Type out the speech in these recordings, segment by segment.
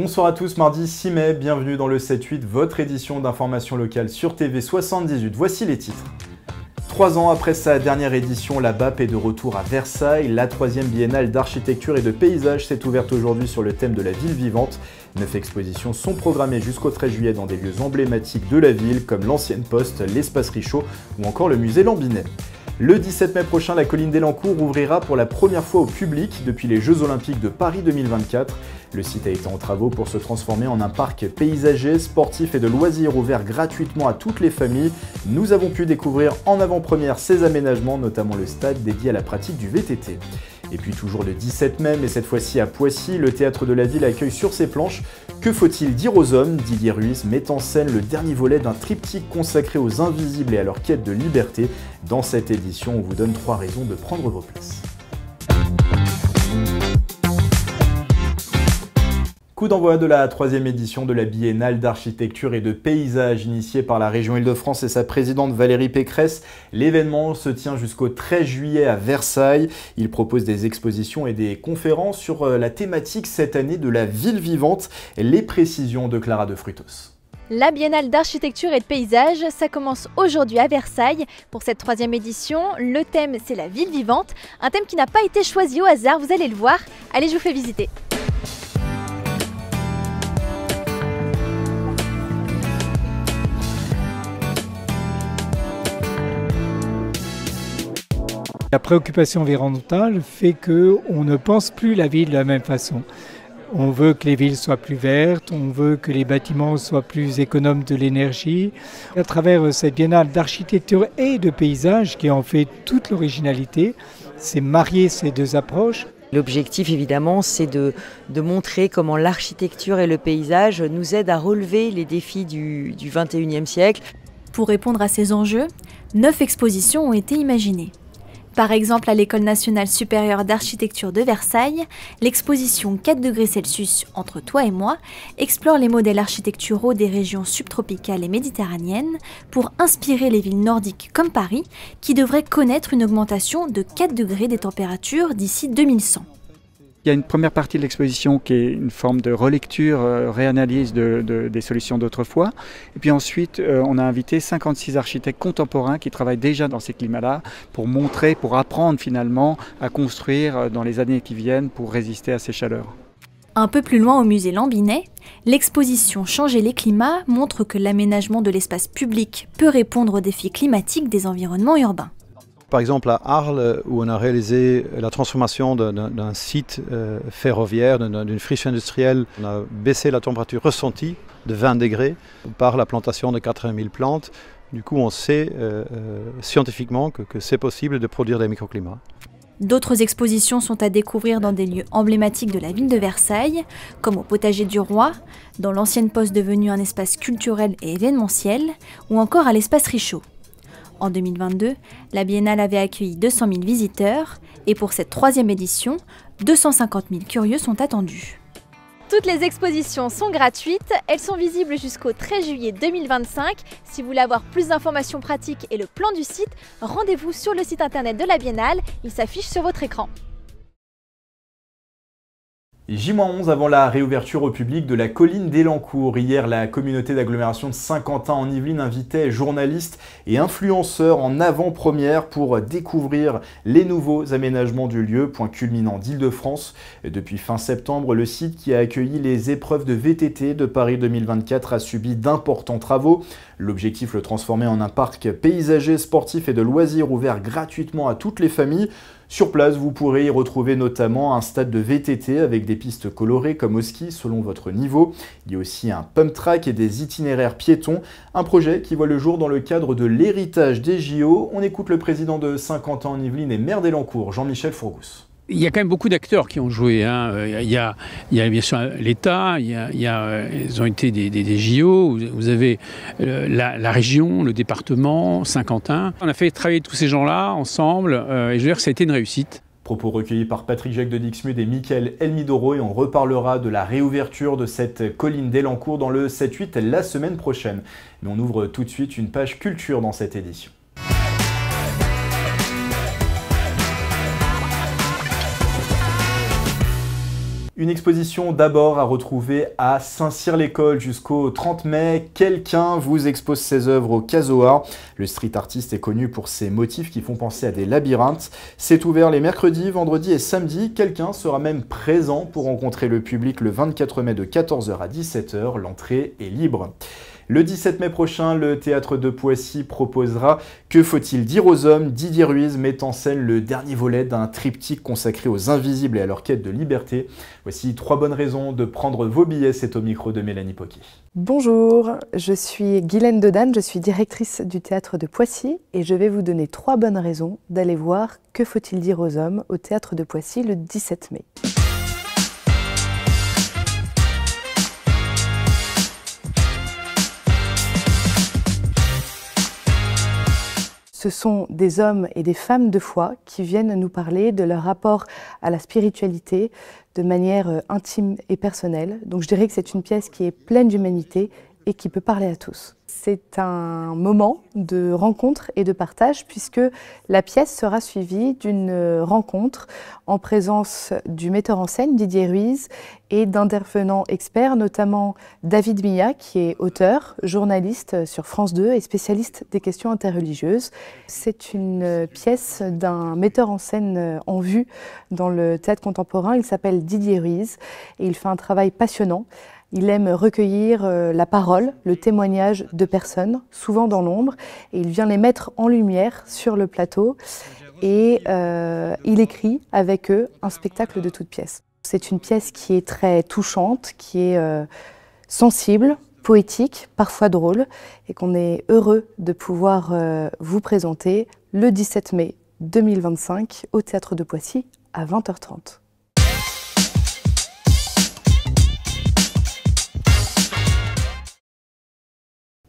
Bonsoir à tous, mardi 6 mai, bienvenue dans le 7-8, votre édition d'information locale sur TV 78. Voici les titres. 3 ans après sa dernière édition, la BAP est de retour à Versailles. La 3e biennale d'architecture et de paysage s'est ouverte aujourd'hui sur le thème de la ville vivante. 9 expositions sont programmées jusqu'au 13 juillet dans des lieux emblématiques de la ville comme l'ancienne poste, l'espace Richaud ou encore le musée Lambinet. Le 17 mai prochain, la colline d'Elancourt ouvrira pour la première fois au public depuis les Jeux Olympiques de Paris 2024. Le site a été en travaux pour se transformer en un parc paysager, sportif et de loisirs ouvert gratuitement à toutes les familles. Nous avons pu découvrir en avant-première ces aménagements, notamment le stade dédié à la pratique du VTT. Et puis toujours le 17 mai, mais cette fois-ci à Poissy, le théâtre de la ville accueille sur ses planches Que faut-il dire aux hommes ? Didier Ruiz met en scène le dernier volet d'un triptyque consacré aux invisibles et à leur quête de liberté. Dans cette édition, on vous donne 3 raisons de prendre vos places. Coup d'envoi de la 3e édition de la Biennale d'architecture et de paysage initiée par la région Île-de-France et sa présidente Valérie Pécresse. L'événement se tient jusqu'au 13 juillet à Versailles. Il propose des expositions et des conférences sur la thématique cette année de la ville vivante. Les précisions de Clara de Frutos. La Biennale d'architecture et de paysage, ça commence aujourd'hui à Versailles. Pour cette 3e édition, le thème c'est la ville vivante. Un thème qui n'a pas été choisi au hasard, vous allez le voir. Allez, je vous fais visiter. La préoccupation environnementale fait qu'on ne pense plus la ville de la même façon. On veut que les villes soient plus vertes, on veut que les bâtiments soient plus économes de l'énergie. À travers cette biennale d'architecture et de paysage qui en fait toute l'originalité, c'est marier ces deux approches. L'objectif évidemment c'est de montrer comment l'architecture et le paysage nous aident à relever les défis du 21e siècle. Pour répondre à ces enjeux, 9 expositions ont été imaginées. Par exemple, à l'École nationale supérieure d'architecture de Versailles, l'exposition 4 degrés Celsius entre toi et moi explore les modèles architecturaux des régions subtropicales et méditerranéennes pour inspirer les villes nordiques comme Paris, qui devraient connaître une augmentation de 4 degrés des températures d'ici 2100. Il y a une première partie de l'exposition qui est une forme de relecture, réanalyse des solutions d'autrefois. Et puis ensuite, on a invité 56 architectes contemporains qui travaillent déjà dans ces climats-là pour montrer, pour apprendre finalement à construire dans les années qui viennent pour résister à ces chaleurs. Un peu plus loin au musée Lambinet, l'exposition Changer les climats montre que l'aménagement de l'espace public peut répondre aux défis climatiques des environnements urbains. Par exemple à Arles, où on a réalisé la transformation d'un site ferroviaire, d'une friche industrielle, on a baissé la température ressentie de 20 degrés par la plantation de 80 000 plantes. Du coup, on sait scientifiquement que c'est possible de produire des microclimats. D'autres expositions sont à découvrir dans des lieux emblématiques de la ville de Versailles, comme au Potager du Roi, dans l'ancienne poste devenue un espace culturel et événementiel, ou encore à l'espace Richaud. En 2022, la Biennale avait accueilli 200 000 visiteurs et pour cette 3e édition, 250 000 curieux sont attendus. Toutes les expositions sont gratuites, elles sont visibles jusqu'au 13 juillet 2025. Si vous voulez avoir plus d'informations pratiques et le plan du site, rendez-vous sur le site internet de la Biennale, il s'affiche sur votre écran. J-11 avant la réouverture au public de la colline d'Elancourt. Hier, la communauté d'agglomération de Saint-Quentin en Yvelines invitait journalistes et influenceurs en avant-première pour découvrir les nouveaux aménagements du lieu, point culminant d'Île-de-France. Depuis fin septembre, le site qui a accueilli les épreuves de VTT de Paris 2024 a subi d'importants travaux. L'objectif, le transformer en un parc paysager, sportif et de loisirs ouvert gratuitement à toutes les familles. Sur place, vous pourrez y retrouver notamment un stade de VTT avec des pistes colorées comme au ski selon votre niveau. Il y a aussi un pump track et des itinéraires piétons, un projet qui voit le jour dans le cadre de l'héritage des JO. On écoute le président de Saint-Quentin en Yvelines et maire d'Elancourt, Jean-Michel Fourgous. Il y a quand même beaucoup d'acteurs qui ont joué. Il y a bien sûr l'État, ils ont été des JO, vous avez la région, le département, Saint-Quentin. On a fait travailler tous ces gens-là ensemble et je veux dire que ça a été une réussite. Propos recueillis par Patrick Jacques de Dixmude et Mickaël Elmidoro et on reparlera de la réouverture de cette colline d'Elancourt dans le 7-8 la semaine prochaine. Mais on ouvre tout de suite une page culture dans cette édition. Une exposition d'abord à retrouver à Saint-Cyr-l'École jusqu'au 30 mai. Quelqu'un vous expose ses œuvres au Casoar. Le street artiste est connu pour ses motifs qui font penser à des labyrinthes. C'est ouvert les mercredis, vendredis et samedis. Quelqu'un sera même présent pour rencontrer le public le 24 mai de 14h à 17h. L'entrée est libre. Le 17 mai prochain, le Théâtre de Poissy proposera Que faut-il dire aux hommes ? Didier Ruiz met en scène le dernier volet d'un triptyque consacré aux invisibles et à leur quête de liberté. Voici 3 bonnes raisons de prendre vos billets. C'est au micro de Mélanie Poquet. Bonjour, je suis Guylaine Dodane, je suis directrice du Théâtre de Poissy et je vais vous donner 3 bonnes raisons d'aller voir Que faut-il dire aux hommes au Théâtre de Poissy le 17 mai. Ce sont des hommes et des femmes de foi qui viennent nous parler de leur rapport à la spiritualité de manière intime et personnelle. Donc je dirais que c'est une pièce qui est pleine d'humanité et qui peut parler à tous. C'est un moment de rencontre et de partage puisque la pièce sera suivie d'une rencontre en présence du metteur en scène Didier Ruiz et d'intervenants experts, notamment David Milla qui est auteur, journaliste sur France 2 et spécialiste des questions interreligieuses. C'est une pièce d'un metteur en scène en vue dans le théâtre contemporain. Il s'appelle Didier Ruiz et il fait un travail passionnant. Il aime recueillir la parole, le témoignage de personnes, souvent dans l'ombre, et il vient les mettre en lumière sur le plateau et il écrit avec eux un spectacle de toute pièce. C'est une pièce qui est très touchante, qui est sensible, poétique, parfois drôle, et qu'on est heureux de pouvoir vous présenter le 17 mai 2025 au Théâtre de Poissy à 20h30.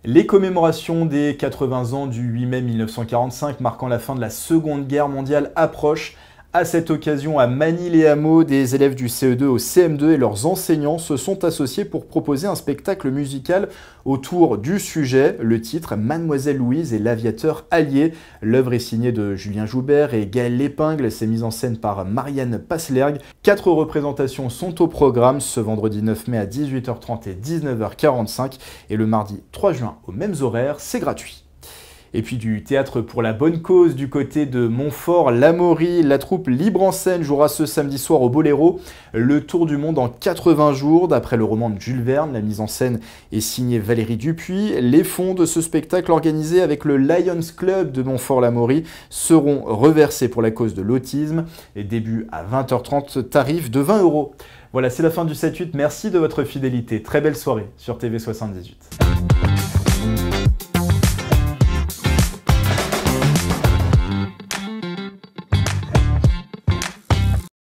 Les commémorations des 80 ans du 8 mai 1945 marquant la fin de la Seconde Guerre mondiale approchent. À cette occasion, à Magny-les-Hameaux, des élèves du CE2 au CM2 et leurs enseignants se sont associés pour proposer un spectacle musical autour du sujet. Le titre, Mademoiselle Louise et l'aviateur allié. L'œuvre est signée de Julien Joubert et Gaël Lépingle. C'est mise en scène par Marianne Paslergue. 4 représentations sont au programme ce vendredi 9 mai à 18h30 et 19h45. Et le mardi 3 juin aux mêmes horaires, c'est gratuit. Et puis du théâtre pour la bonne cause du côté de Montfort-l'Amaury, la troupe Libre en scène jouera ce samedi soir au Boléro le tour du monde en 80 jours. D'après le roman de Jules Verne, la mise en scène est signée Valérie Dupuis. Les fonds de ce spectacle organisé avec le Lions Club de Montfort-l'Amaury seront reversés pour la cause de l'autisme. Et début à 20h30, tarif de 20 €. Voilà, c'est la fin du 7-8. Merci de votre fidélité. Très belle soirée sur TV78.